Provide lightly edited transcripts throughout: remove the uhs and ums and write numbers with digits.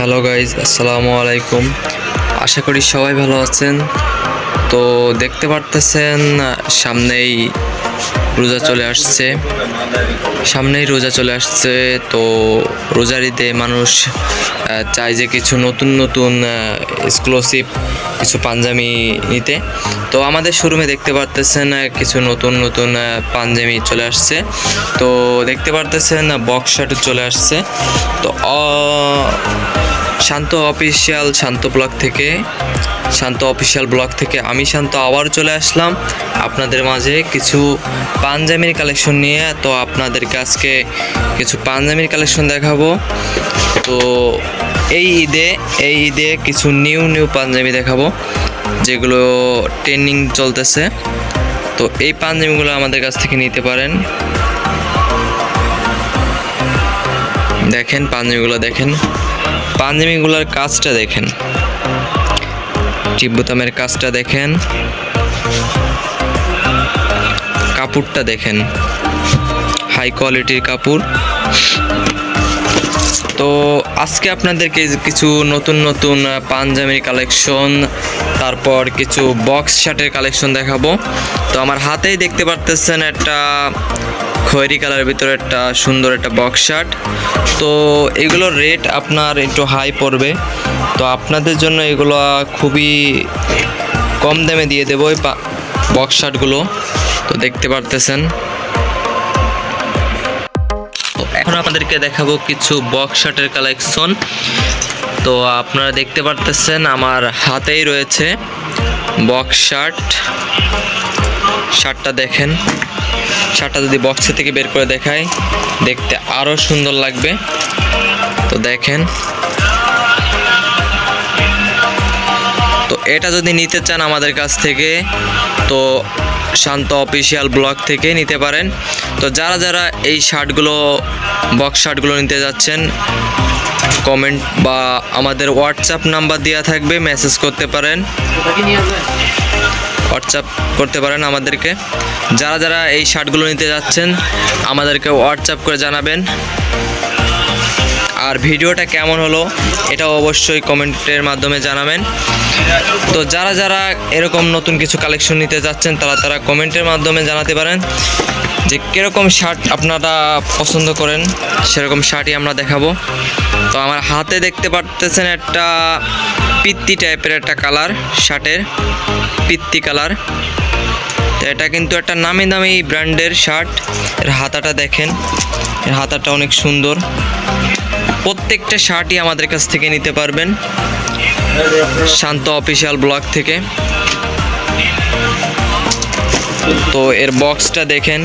Hello guys, আসসালামু আলাইকুম। আশা করি সবাই ভালো আছেন। তো দেখতে পারতেছেন সামনেই রোজা চলে আসছে। তো রোজার ঈদে মানুষ চায় যে কিছু নতুন নতুন এক্সক্লুসিভ কিছু পাঞ্জাবি নিতে। তো আমাদের শোরুমে দেখতে পারতেছেন কিছু নতুন নতুন পাঞ্জাবি চলে আসছে। তো দেখতে পারতেছেন বক্স শার্ট চলে আসছে। তো শান্ত অফিসিয়াল ব্লগ থেকে আমি শান্ত আবার চলে আসলাম আপনাদের মাঝে কিছু পাঞ্জাবির কালেকশন নিয়ে। তো আপনাদেরকে আজকে কিছু পাঞ্জাবির কালেকশন দেখাবো। তো এই ঈদে কিছু নিউ পাঞ্জাবি দেখাবো যেগুলো ট্রেন্ডিং চলতেছে। তো এই পাঞ্জাবিগুলো আমাদের কাছ থেকে নিতে পারেন। দেখেন পাঞ্জাবিগুলোর কাজটা দেখেন, টিপ বোতামের কাজটা দেখেন, কাপড়টা দেখেন, হাই কোয়ালিটির কাপড়। তো আজকে আপনাদেরকে কিছু নতুন পাঞ্জাবির কালেকশন, তারপর কিছু বক্স শার্টের কালেকশন দেখাবো। তো আমার হাতেই দেখতে পারতেছেন একটা খয়েরি কালারের ভিতরে একটা সুন্দর একটা বক্স শার্ট। তো এগুলোর রেট আপনার একটু হাই পড়বে। তো আপনাদের জন্য এগুলো খুবই কম দামে দিয়ে দেবো এই বক্স শার্টগুলো। তো দেখতে পারতেছেন। তো এখন আপনাদেরকে দেখাবো কিছু বক্স শার্টের কালেকশন। তো আপনারা দেখতে পারতেছেন আমার হাতেই রয়েছে বক্স শার্টটা দেখেন। শার্টটা যদি বক্সের থেকে বের করে দেখাই দেখতে আরও সুন্দর লাগবে। তো দেখেন, তো এটা যদি নিতে চান আমাদের কাছ থেকে তো শান্ত অফিসিয়াল ব্লগ থেকে নিতে পারেন। তো যারা এই বক্স শার্টগুলো নিতে যাচ্ছেন, কমেন্ট বা আমাদের হোয়াটসঅ্যাপ নাম্বার দেওয়া থাকবে, মেসেজ করতে পারেন, হোয়াটসঅ্যাপ করতে পারেন আমাদেরকে। যারা এই শার্টগুলো নিতে যাচ্ছেন আমাদেরকে হোয়াটসঅ্যাপ করে জানাবেন। আর ভিডিওটা কেমন হলো এটা অবশ্যই কমেন্টের মাধ্যমে জানাবেন। তো যারা এরকম নতুন কিছু কালেকশন নিতে যাচ্ছেন তারা কমেন্টের মাধ্যমে জানাতে পারেন যে কীরকম শার্ট আপনারা পছন্দ করেন, সেরকম শার্টই আমরা দেখাবো। তো আমার হাতে দেখতে পারতেছেন একটা পিত্তি টাইপের একটা কালার, শার্টের পিত্তি কালার। তো এটা কিন্তু একটা নামি দামি ব্র্যান্ডের শার্ট। এর হাতাটা দেখেন, এর হাতাটা অনেক সুন্দর। প্রত্যেকটা শার্টই আমাদের কাছ থেকে নিতে পারবেন শান্ত অফিসিয়াল ব্লগ থেকে। তো এর বক্সটা দেখেন,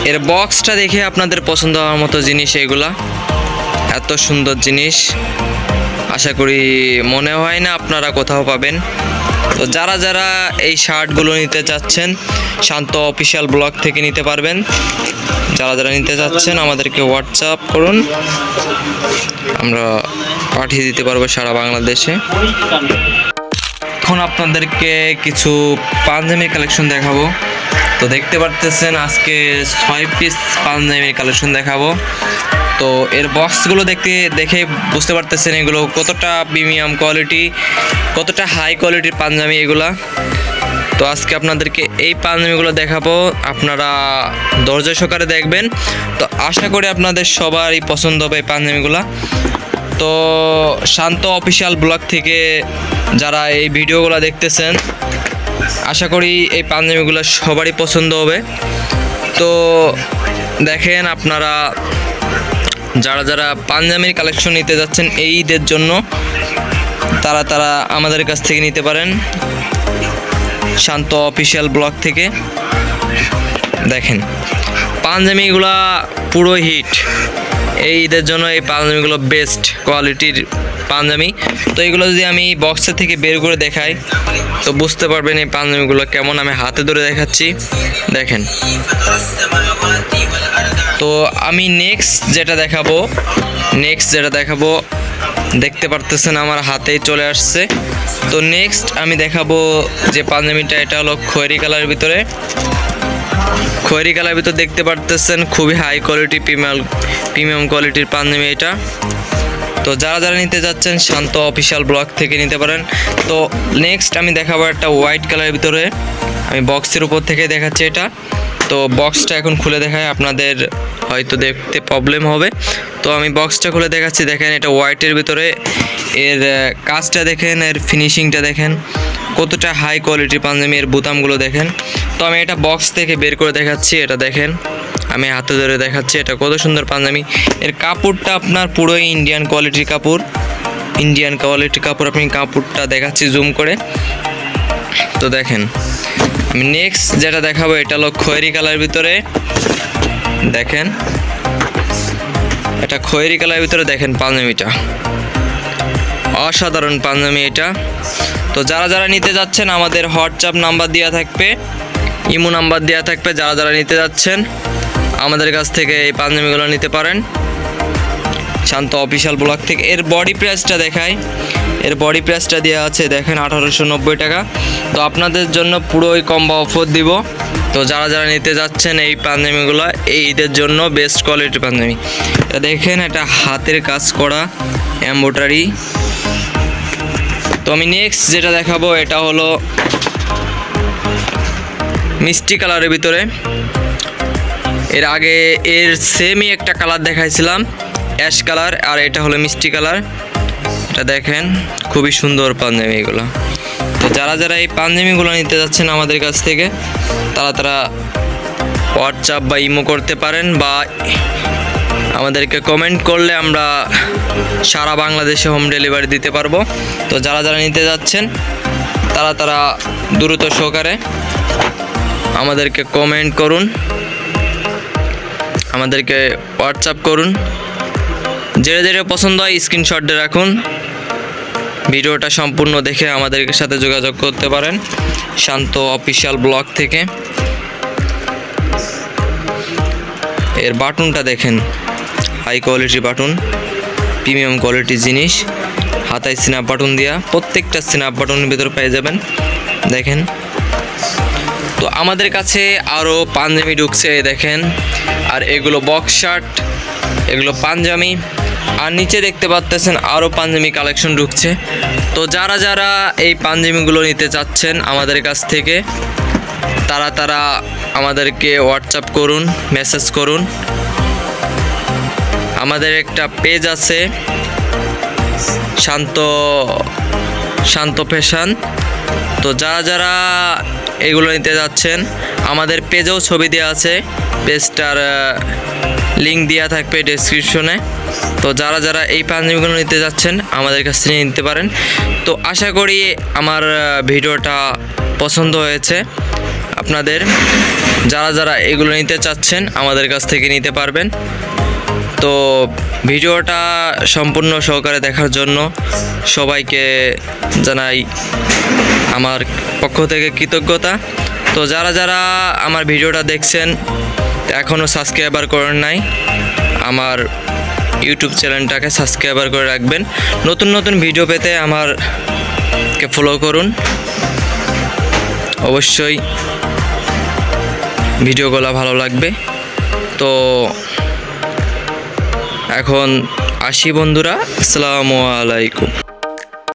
এর বক্সটা দেখে আপনাদের পছন্দ হওয়ার মতো জিনিস এগুলা। এত সুন্দর জিনিস আশা করি মনে হয় না আপনারা কোথাও পাবেন। তো যারা এই শার্টগুলো নিতে চাচ্ছেন শান্ত অফিসিয়াল ব্লগ থেকে নিতে পারবেন। যারা নিতে চাচ্ছেন আমাদেরকে হোয়াটসঅ্যাপ করুন, আমরা পাঠিয়ে দিতে পারবো সারা বাংলাদেশে। এখন আপনাদেরকে কিছু পাঞ্জাবির কালেকশন দেখাবো। তো দেখতে পারতেছেন আজকে 6 পিস পাঞ্জাবির কালেকশন দেখাবো। তো এর বক্সগুলো দেখে বুঝতে পারতেছেন এগুলো কতটা প্রিমিয়াম কোয়ালিটি, কতটা হাই কোয়ালিটির পাঞ্জাবি এগুলা। তো আজকে আপনাদেরকে এই পাঞ্জাবিগুলো দেখাবো, আপনারা ধৈর্য সহকারে দেখবেন। তো আশা করি আপনাদের সবারই পছন্দ হবে এই পাঞ্জাবিগুলো। তো শান্ত অফিসিয়াল ব্লগ থেকে যারা এই ভিডিওগুলো দেখতেছেন আশা করি এই পাঞ্জাবিগুলো সবারই পছন্দ হবে। তো দেখেন, আপনারা যারা পাঞ্জাবির কালেকশন নিতে যাচ্ছেন এই ঈদের জন্য তারা আমাদের কাছ থেকে নিতে পারেন শান্ত অফিসিয়াল ব্লগ থেকে। দেখেন পাঞ্জাবিগুলো পুরো হিট, এই ঈদের জন্য এই পাঞ্জাবিগুলো বেস্ট কোয়ালিটির পাঞ্জাবি। তো এগুলো যদি আমি বক্সের থেকে বের করে দেখাই তো বুঝতে পারবেন এই পাঞ্জাবিগুলো কেমন। আমি হাতে ধরে দেখাচ্ছি, দেখেন। তো আমি নেক্সট যেটা দেখাবো দেখতে পারতেছেন আমার হাতেই চলে আসছে। তো নেক্সট আমি দেখাবো যে পাঞ্জাবিটা, এটা হলো খয়েরি কালারের ভিতরে। দেখতে পারতেছেন খুবই হাই কোয়ালিটি প্রিমিয়াম কোয়ালিটির পাঞ্জাবি এটা। তো যারা যারা নিতে যাচ্ছেন শান্ত অফিসিয়াল ব্লগ থেকে নিতে পারেন। তো নেক্সট আমি দেখাবো একটা হোয়াইট কালারের ভিতরে, আমি বক্সের উপর থেকে দেখাচ্ছি এটা। তো বক্সটা এখন খুলে দেখায়, আপনাদের হয়তো দেখতে প্রবলেম হবে। তো আমি বক্সটা খুলে দেখাচ্ছি। দেখেন এটা হোয়াইটের ভিতরে, এর কাজটা দেখেন, এর ফিনিশিংটা দেখেন, কতটা হাই কোয়ালিটির পাঞ্জাবি, এর বোতামগুলো দেখেন। তো আমি এটা বক্স থেকে বের করে দেখাচ্ছি। এটা দেখেন, আমি হাতে ধরে দেখাচ্ছি, এটা কত সুন্দর পাঞ্জাবি। এর কাপড়টা আপনার পুরোই ইন্ডিয়ান কোয়ালিটির কাপড়, ইন্ডিয়ান কোয়ালিটির কাপড়। আপনি কাপড়টা দেখাচ্ছি জুম করে। তো দেখেন আমি নেক্সট যেটা দেখাবো এটা হলো খয়েরি কালারের ভিতরে। দেখেন এটা খয়েরি কালারের ভিতরে, দেখেন পাঞ্জাবিটা অসাধারণ পাঞ্জাবি এটা। তো যারা যারা নিতে যাচ্ছেন আমাদের হোয়াটসঅ্যাপ নাম্বার দেওয়া থাকবে, ইমো নাম্বার দেওয়া থাকবে। যারা যারা নিতে যাচ্ছেন আমাদের কাছ থেকে এই পাঞ্জাবিগুলো নিতে পারেন শান্ত অফিসিয়াল ব্লগ থেকে। এর বডি প্রাইসটা দেখায়, এর বডি প্রাইসটা দেওয়া আছে দেখেন 1890 টাকা। তো আপনাদের জন্য পুরোই কম্বো অফার দিব। তো যারা যারা নিতে যাচ্ছেন এই পাঞ্জাবিগুলো এই ঈদের জন্য বেস্ট কোয়ালিটির পাঞ্জাবি। এটা দেখেন, এটা হাতের কাজ করা এমব্রয়ডারি। তো আমি নেক্সট যেটা দেখাবো এটা হলো মিষ্টি কালারের ভিতরে। এর আগে এর সেমই একটা কালার দেখাইছিলাম, অ্যাশ কালার, আর এটা হলো মিষ্টি কালার। এটা দেখেন খুবই সুন্দর পাঞ্জাবি এগুলো। তো যারা যারা এই পাঞ্জাবিগুলো নিতে যাচ্ছেন আমাদের কাছ থেকে তারা হোয়াটসঅ্যাপ বা ইমো করতে পারেন, বা আমাদেরকে কমেন্ট করলে আমরা সারা বাংলাদেশে হোম ডেলিভারি দিতে পারবো। তো যারা যারা নিতে যাচ্ছেন তারা দ্রুত সহকারে আমাদেরকে কমেন্ট করুন, আমাদেরকে হোয়াটসঅ্যাপ করুন। যেটা যেটা পছন্দ হয় স্ক্রিনশট দিয়ে রাখুন। ভিডিওটা সম্পূর্ণ দেখে আমাদের সাথে যোগাযোগ করতে পারেন শান্ত অফিসিয়াল ব্লগ থেকে। এর বাটনটা দেখেন, হাই কোয়ালিটির বাটন, প্রিমিয়াম কোয়ালিটির জিনিস। হাতায় স্ন্যাপ বাটন দেওয়া, প্রত্যেকটা স্ন্যাপ বাটনের ভিতরে পেয়ে যাবেন। দেখেন তো আমাদের কাছে আরও পাঞ্জাবি ঢুকছে দেখেন, আর এগুলো বক্স শার্ট, এগুলো পাঞ্জাবি, আর নিচে দেখতে পাচ্ছেন আরও পাঞ্জাবি কালেকশন ঢুকছে। তো যারা যারা এই পাঞ্জাবিগুলো নিতে চাচ্ছেন আমাদের কাছ থেকে তারা আমাদেরকে হোয়াটসঅ্যাপ করুন, মেসেজ করুন। আমাদের একটা পেজ আছে শান্ত ফ্যাশন। তো যারা যারা এগুলো নিতে যাচ্ছেন আমাদের পেজেও ছবি দেওয়া আছে, পেজটার লিঙ্ক দেওয়া থাকবে ডেসক্রিপশনে। তো যারা যারা এই পাঞ্জাবিগুলো নিতে যাচ্ছেন আমাদের কাছ থেকে নিতে পারেন। তো আশা করি আমার ভিডিওটা পছন্দ হয়েছে আপনাদের। যারা যারা এগুলো নিতে চাচ্ছেন আমাদের কাছ থেকে নিতে পারবেন। তো ভিডিওটা সম্পূর্ণ সহকারে দেখার জন্য সবাইকে জানাই আমার পক্ষ থেকে কৃতজ্ঞতা। তো যারা যারা আমার ভিডিওটা দেখছেন এখনও সাবস্ক্রাইবার করেন নাই, আমার ইউটিউব চ্যানেলটাকে সাবস্ক্রাইবার করে রাখবেন। নতুন নতুন ভিডিও পেতে আমারকে ফলো করুন। অবশ্যই ভিডিওগুলো ভালো লাগবে। তো এখন আসি বন্ধুরা, আসসালামু আলাইকুম।